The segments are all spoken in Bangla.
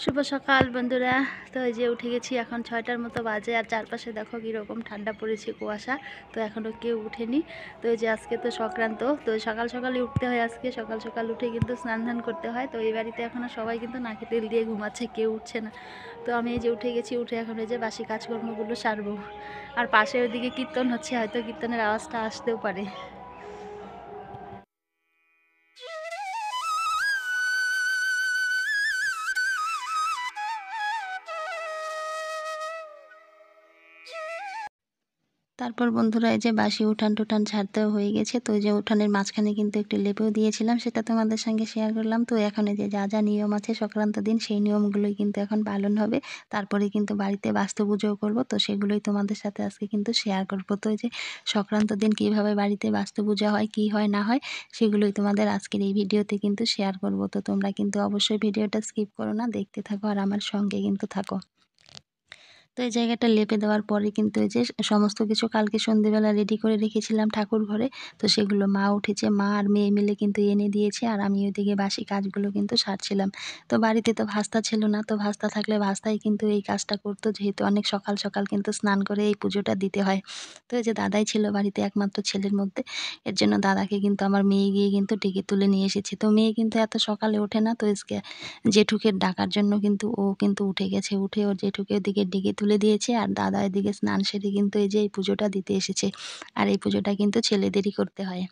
শুভ সকাল বন্ধুরা। তো এই যে উঠে গেছি, এখন 6টার মতো বাজে। আর চারপাশে দেখো কীরকম ঠান্ডা পড়েছে, কুয়াশা। তো এখনও কেউ উঠেনি। তো এই যে আজকে তো সংক্রান্ত, তো সকাল সকালে উঠতে হয়। আজকে সকাল সকাল উঠে কিন্তু স্নান ধান করতে হয়। তো এই বাড়িতে এখনও সবাই কিন্তু নাকে তেল দিয়ে ঘুমাচ্ছে, কেউ উঠছে না। তো আমি এই যে উঠে গেছি, উঠে এখন এই যে বাসি কাজকর্মগুলো সারবো। আর পাশে ওইদিকে কীর্তন হচ্ছে, হয়তো কীর্তনের আওয়াজটা আসতেও পারে। তারপর বন্ধুরা এই যে বাসি উঠান টুঠান ঝাড়তেও হয়ে গেছে। তো এই যে উঠানের মাঝখানে কিন্তু একটু লেপেও দিয়েছিলাম, সেটা তোমাদের সঙ্গে শেয়ার করলাম। তো এখন এই যে যা যা নিয়ম আছে সংক্রান্ত দিন, সেই নিয়মগুলোই কিন্তু এখন পালন হবে। তারপরে কিন্তু বাড়িতে বাস্তু পুজোও করবো, তো সেগুলোই তোমাদের সাথে আজকে কিন্তু শেয়ার করবো। তো এই যে সংক্রান্ত দিন কীভাবে বাড়িতে বাস্তু পূজা হয়, কী হয় না হয়, সেগুলোই তোমাদের আজকের এই ভিডিওতে কিন্তু শেয়ার করবো। তো তোমরা কিন্তু অবশ্যই ভিডিওটা স্কিপ করো না, দেখতে থাকো আর আমার সঙ্গে কিন্তু থাকো। তো এই জায়গাটা লেপে দেওয়ার পরে কিন্তু এই যে সমস্ত কিছু কালকে সন্ধ্যেবেলা রেডি করে রেখেছিলাম ঠাকুর ঘরে। তো সেগুলো মা উঠেছে, মা আর মেয়ে মিলে কিন্তু এনে দিয়েছে। আর আমি ওইদিকে বাসি কাজগুলো কিন্তু সারছিলাম। তো বাড়িতে তো ভাস্তা ছিল না, তো ভাস্তা থাকলে ভাস্তাই কিন্তু এই কাজটা করতো, যেহেতু অনেক সকাল সকাল কিন্তু স্নান করে এই পুজোটা দিতে হয়। তো এই যে দাদাই ছিল বাড়িতে একমাত্র ছেলের মধ্যে, এর জন্য দাদাকে কিন্তু আমার মেয়ে গিয়ে কিন্তু ডেকে তুলে নিয়ে এসেছে। তো মেয়ে কিন্তু এত সকালে ওঠে না, তো জেঠুকে ডাকার জন্য কিন্তু ও কিন্তু উঠে গেছে, উঠে ওর জেঠুকে ওদিকে ডেকে তুলে দিয়েছে। আর দাদা এদিকে স্নান সেরে কিন্তু এই যে এই পুজোটা দিতে এসেছে। আর এই পুজোটা কিন্তু ছেলেদেরই করতে হয়।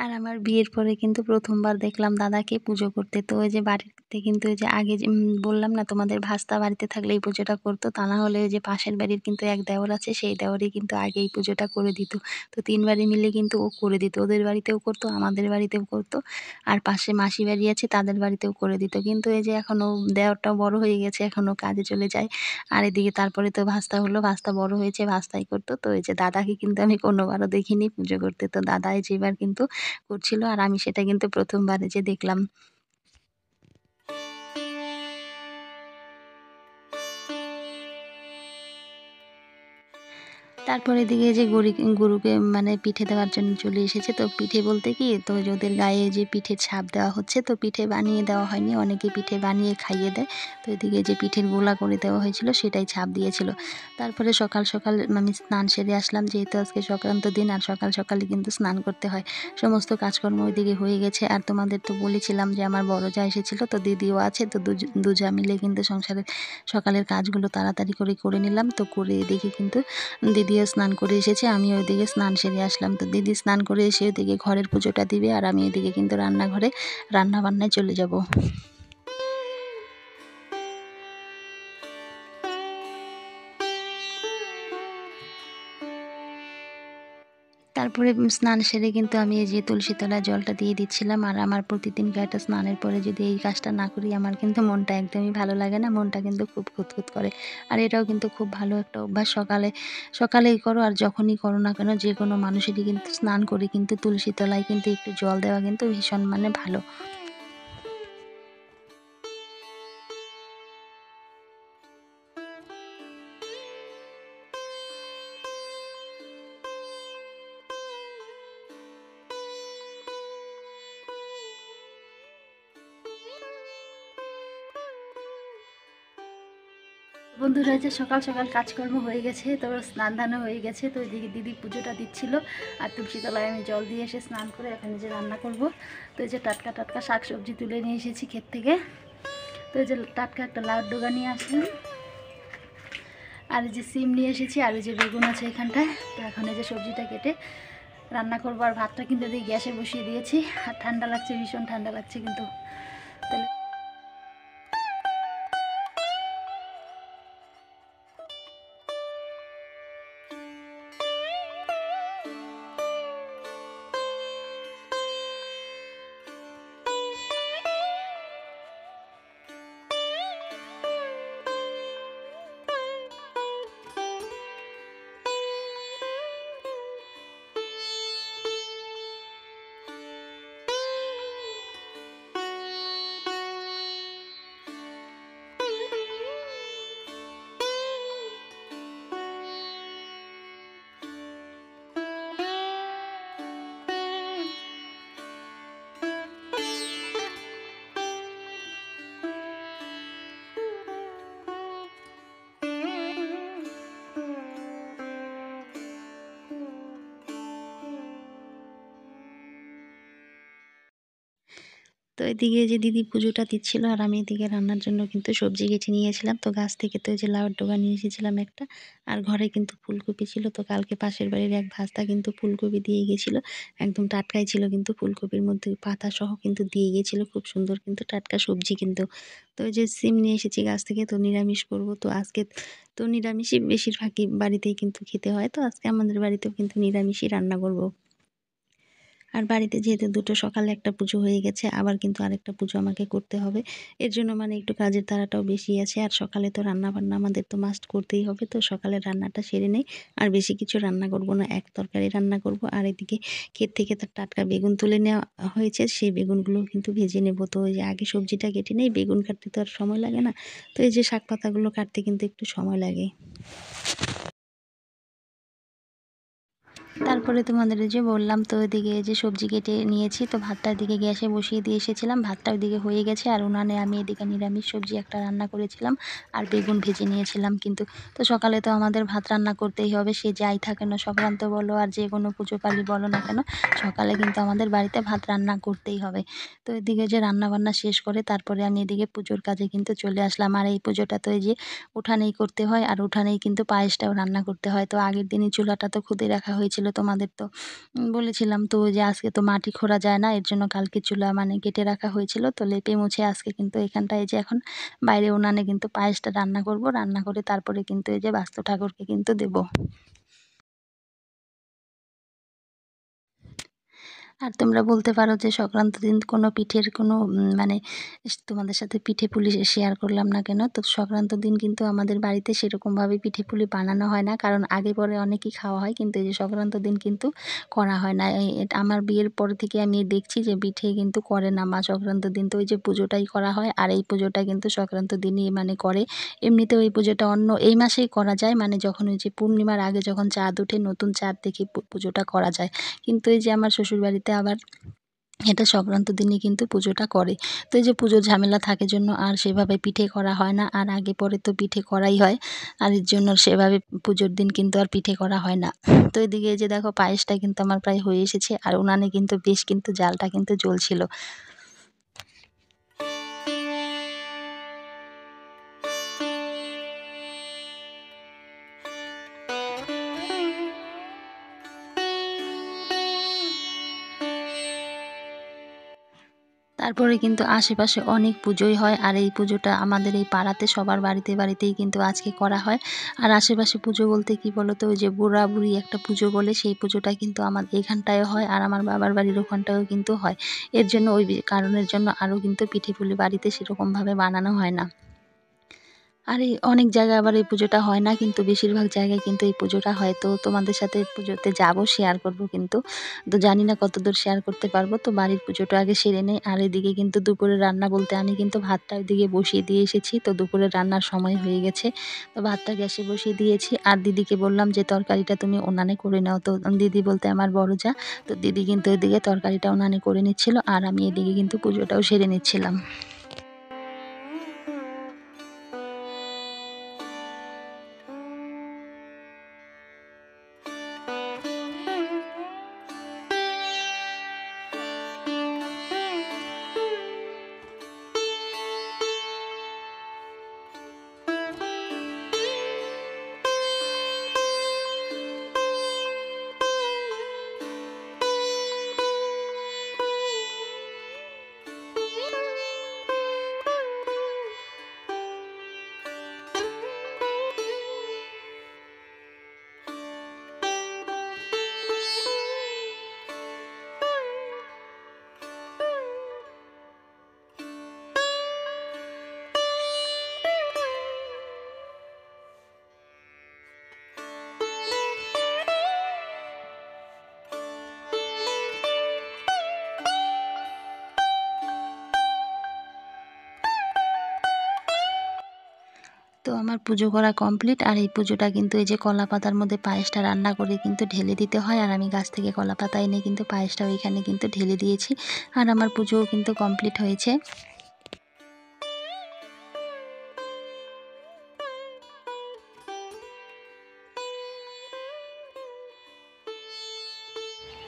আর আমার বিয়ের পরে কিন্তু প্রথমবার দেখলাম দাদাকে পুজো করতে। তো ওই যে বাড়িতে কিন্তু ওই যে আগে যে বললাম না তোমাদের, ভাস্তা বাড়িতে থাকলে এই পুজোটা করতো, তা না হলে ওই যে পাশের বাড়ির কিন্তু এক দেওর আছে, সেই দেওরই কিন্তু আগে এই পুজোটা করে দিত। তো 3 বাড়ি মিলে কিন্তু ও করে দিত, ওদের বাড়িতেও করতো, আমাদের বাড়িতেও করতো। আর পাশে মাসি বাড়ি আছে, তাদের বাড়িতেও করে দিত। কিন্তু এই যে এখন ও দেওরটাও বড় হয়ে গেছে, এখন ও কাজে চলে যায়। আর এদিকে তারপরে তো ভাস্তা হলো, ভাস্তা বড় হয়েছে, ভাস্তাই করতো। তো এই যে দাদাকে কিন্তু আমি কোনোবারও দেখিনি পুজো করতে, তো দাদা এই যে এবার কিন্তু করছিল। আর আমি সেটা কিন্তু প্রথমবার যে দেখলাম। তারপর এদিকে যে গরুকে মানে পিঠে দেওয়ার জন্য চলে এসেছে। তো পিঠে বলতে কি, তো যে ওদের গায়ে যে পিঠের ছাপ দেওয়া হচ্ছে, তো পিঠে বানিয়ে দেওয়া হয়নি, অনেকে পিঠে বানিয়ে খাইয়ে দেয়। তো এদিকে যে পিঠের গোলা করে দেওয়া হয়েছিল, সেটাই ছাপ দিয়েছিল। তারপরে সকাল সকাল আমি স্নান সেরে আসলাম, যেহেতু আজকে সংক্রান্ত দিন, আর সকাল সকালই কিন্তু স্নান করতে হয়। সমস্ত কাজকর্ম ওইদিকে হয়ে গেছে। আর তোমাদের তো বলেছিলাম যে আমার বড় যা এসেছিল, তো দিদিও আছে, তো দুজা মিলে কিন্তু সংসারের সকালের কাজগুলো তাড়াতাড়ি করে নিলাম। তো করে এদিকে কিন্তু দিদিও স্নান করে এসেছে, আমি ওইদিকে স্নান সেরে আসলাম। তো দিদি স্নান করে এসে ওইদিকে ঘরের পুজোটা দিবে, আর আমি এদিকে কিন্তু রান্নাঘরে রান্নাবান্নায় চলে যাব। তারপরে স্নান সেরে কিন্তু আমি এই যে তুলসী তলায় জলটা দিয়ে দিচ্ছিলাম। আর আমার প্রতিদিনকার একটা স্নানের পরে যদি এই কাজটা না করি, আমার কিন্তু মনটা একদমই ভালো লাগে না, মনটা কিন্তু খুব খুঁতখুত করে। আর এটাও কিন্তু খুব ভালো একটা অভ্যাস, সকালেই করো আর যখনই করো না কেন, যে কোনো মানুষেরই কিন্তু স্নান করে কিন্তু তুলসী তলায় কিন্তু একটু জল দেওয়া কিন্তু ভীষণ মানে ভালো। বন্ধুরা যে সকাল সকাল কাজকর্ম হয়ে গেছে, তো স্নান ধানও হয়ে গেছে। তো এদিকে দিদি পুজোটা দিচ্ছিল, আর তুলসী তলায় আমি জল দিয়ে এসে স্নান করে এখন যে রান্না করব। তো এই যে টাটকা টাটকা শাক সবজি তুলে নিয়ে এসেছি ক্ষেত থেকে। তো এই যে টাটকা একটা লাউর ডোগা নিয়ে আসলাম, আর এই যে সিম নিয়ে এসেছি, আর এই যে বেগুন আছে এখানটায়। তো এখন এই যে সবজিটা কেটে রান্না করবো। আর ভাতটা কিন্তু এদিকে গ্যাসে বসিয়ে দিয়েছি। আর ঠান্ডা লাগছে, ভীষণ ঠান্ডা লাগছে কিন্তু। তাহলে তো এদিকে যে দিদি পুজোটা দিচ্ছিল আর আমি এদিকে রান্নার জন্য কিন্তু সবজি কেটে নিয়েছিলাম। তো গাছ থেকে তো এই যে লাউয়ের ডগা নিয়ে এসেছিলাম একটা, আর ঘরে কিন্তু ফুলকপি ছিল। তো কালকে পাশের বাড়ির এক ভাস্তা কিন্তু ফুলকপি দিয়ে গেছিলো, একদম টাটকাই ছিল, কিন্তু ফুলকপির মধ্যে পাতা সহ কিন্তু দিয়ে গেছিলো, খুব সুন্দর কিন্তু টাটকা সবজি কিন্তু। তো এই যে সিম নিয়ে এসেছি গাছ থেকে, তো নিরামিষ করব। তো আজকে তো নিরামিষই বেশিরভাগই বাড়িতেই কিন্তু খেতে হয়, তো আজকে আমাদের বাড়িতেও কিন্তু নিরামিষই রান্না করব। আর বাড়িতে যেহেতু দুটো সকালে একটা পুজো হয়ে গেছে, আবার কিন্তু আরেকটা পুজো আমাকে করতে হবে। এর জন্য মানে একটু কাজের তাড়াটাও বেশি আছে। আর সকালে তো রান্না-বান্না আমাদের তো মাস্ট করতেই হবে। তো সকালে রান্নাটা সেরে নেই। আর বেশি কিছু রান্না করব না। এক তরকারি রান্না করব। আর এদিকে ক্ষেত থেকে তার টাটকা বেগুন তুলে নেওয়া হয়েছে। সেই বেগুনগুলোও কিন্তু ভেজে নেব। তো ওই যে আগে সবজিটা কেটে নেই, বেগুন কাটতে তো আর সময় লাগে না। তো এই যে শাক পাতাগুলো কাটতে কিন্তু একটু সময় লাগে। তারপরে তোমাদের ওই যে বললাম, তো ওইদিকে যে সবজি কেটে নিয়েছি, তো ভাতটা এদিকে গ্যাসে বসিয়ে দিয়ে এসেছিলাম, ভাতটা ওইদিকে হয়ে গেছে। আর উনানে আমি এদিকে নিরামিষ সবজি একটা রান্না করেছিলাম আর বেগুন ভেজে নিয়েছিলাম কিন্তু। তো সকালে তো আমাদের ভাত রান্না করতেই হবে, সে যাই থাকে না, সংক্রান্ত বলো আর যে কোনো পুজো পালি বলো না কেন, সকালে কিন্তু আমাদের বাড়িতে ভাত রান্না করতেই হবে। তো এদিকে যে রান্না বান্না শেষ করে তারপরে আমি এদিকে পুজোর কাজে কিন্তু চলে আসলাম। আর এই পুজোটা তো এই যে উঠানেই করতে হয়, আর উঠানেই কিন্তু পায়েসটাও রান্না করতে হয়। তো আগের দিনই চুলাটা তো খুদে রাখা হয়েছিল, তোমাদের তো বলেছিলাম। তো ওই যে আজকে তো মাটি খোঁড়া যায় না, এর জন্য কালকে চুলা মানে কেটে রাখা হয়েছিল। তো লেপে মুছে আজকে কিন্তু এখানটায় এই যে এখন বাইরে উনানে কিন্তু পায়েসটা রান্না করব, রান্না করে তারপরে কিন্তু এই যে বাস্তু ঠাকুরকে কিন্তু দেবো। আর তোমরা বলতে পারো যে সংক্রান্তির দিন কোনো পিঠের কোনো মানে তোমাদের সাথে পিঠে-পুলি শেয়ার করলাম না কেন? তো সংক্রান্তির দিন কিন্তু আমাদের বাড়িতে সেরকমভাবে পিঠে-পুলি বানানো হয় না। কারণ আগে পরে অনেকই খাওয়া হয়, কিন্তু এই যে সংক্রান্তির দিন কিন্তু করা হয় না। আমার বিয়ের পর থেকে আমি দেখছি যে পিঠে কিন্তু করে না মা সংক্রান্তির দিন। তো ওই যে পুজোটাই করা হয়, আর এই পুজোটা কিন্তু সংক্রান্তির দিনই মানে করে। এমনিতেও এই পুজোটা অন্য এই মাসেই করা যায়, মানে যখন ওই যে পূর্ণিমার আগে যখন চাঁদ ওঠে, নতুন চাঁদ দেখে পুজোটা করা যায়। কিন্তু এই যে আমার শ্বশুরবাড়িতে আবার এটা সংক্রান্ত দিনই কিন্তু পুজোটা করে। তো এই যে পুজোর ঝামেলা থাকে জন্য আর সেভাবে পিঠে করা হয় না। আর আগে পরে তো পিঠে করাই হয়। আর এর জন্য সেভাবে পুজোর দিন কিন্তু আর পিঠে করা হয় না। তো এদিকে এই যে দেখো পায়েসটা কিন্তু আমার প্রায় হয়ে এসেছে। আর উনানে কিন্তু বেশ কিন্তু জালটা কিন্তু জ্বলছিল। তারপরে কিন্তু আশেপাশে অনেক পুজোই হয়, আর এই পুজোটা আমাদের এই পাড়াতে সবার বাড়িতে বাড়িতেই কিন্তু আজকে করা হয়। আর আশেপাশে পুজো বলতে কি বলো তো, ওই যে বুড়ি একটা পুজো বলে, সেই পুজোটা কিন্তু আমার এখানটায় হয়, আর আমার বাবার বাড়ির ওখানটায়ও কিন্তু হয়। এর জন্য ওই কারণের জন্য আরও কিন্তু পিঠে পুলি বাড়িতে সেরকমভাবে বানানো হয় না। আর এই অনেক জায়গায় আবার এই পুজোটা হয় না, কিন্তু বেশিরভাগ জায়গায় কিন্তু এই পুজোটা হয়। তো তোমাদের সাথে পুজোতে যাবো, শেয়ার করব কিন্তু। তো জানি না কতদূর শেয়ার করতে পারবো। তো বাড়ির পুজোটা আগে সেরে নেই। আর এদিকে কিন্তু দুপুরের রান্না বলতে আমি কিন্তু ভাতটা ওইদিকে বসিয়ে দিয়ে এসেছি। তো দুপুরের রান্নার সময় হয়ে গেছে। তো ভাতটা গ্যাসে বসিয়ে দিয়েছি। আর দিদিকে বললাম যে তরকারিটা তুমি উনানে করে নাও। তো দিদি বলতে আমার বড় জা। তো দিদি কিন্তু ওইদিকে তরকারিটা উনানে করে নিচ্ছিল, আর আমি এদিকে কিন্তু পুজোটাও সেরে নিচ্ছিলাম। তো আমার পুজো করা কমপ্লিট। আর এই পুজোটা কিন্তু এই যে কলা পাতার মধ্যে পায়েসটা রান্না করে কিন্তু ঢেলে দিতে হয়। আর আমি গাছ থেকে কলা পাতা এনে কিন্তু পায়েসটা ওইখানে কিন্তু ঢেলে দিয়েছি। আর আমার পুজোও কিন্তু কমপ্লিট হয়েছে।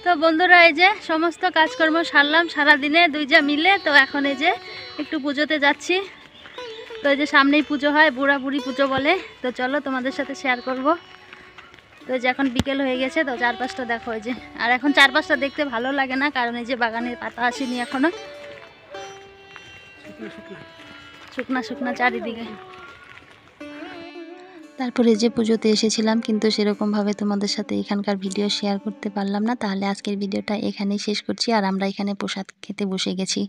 তো বন্ধুরা এই যে সমস্ত কাজকর্ম সারলাম সারাদিনে দুইজা মিলে। তো এখন এই যে একটু পুজোতে যাচ্ছি। তো এই যে সামনেই পুজো হয়, বুড়া বুড়ি পুজো বলে। তো চলো তোমাদের সাথে শেয়ার করব। তো যে এখন বিকেল হয়ে গেছে, তো চারপাশটা দেখো এই যে। আর এখন চারপাশটা দেখতে ভালো লাগে না, কারণ এই যে বাগানের পাতা আসেনি এখনো, শুকনা শুকনা চারিদিকে। তারপরে যে পুজোতে এসেছিলাম, কিন্তু সেরকমভাবে তোমাদের সাথে এখানকার ভিডিও শেয়ার করতে পারলাম না। তাহলে আজকের ভিডিওটা এখানেই শেষ করছি। আর আমরা এখানে প্রসাদ খেতে বসে গেছি।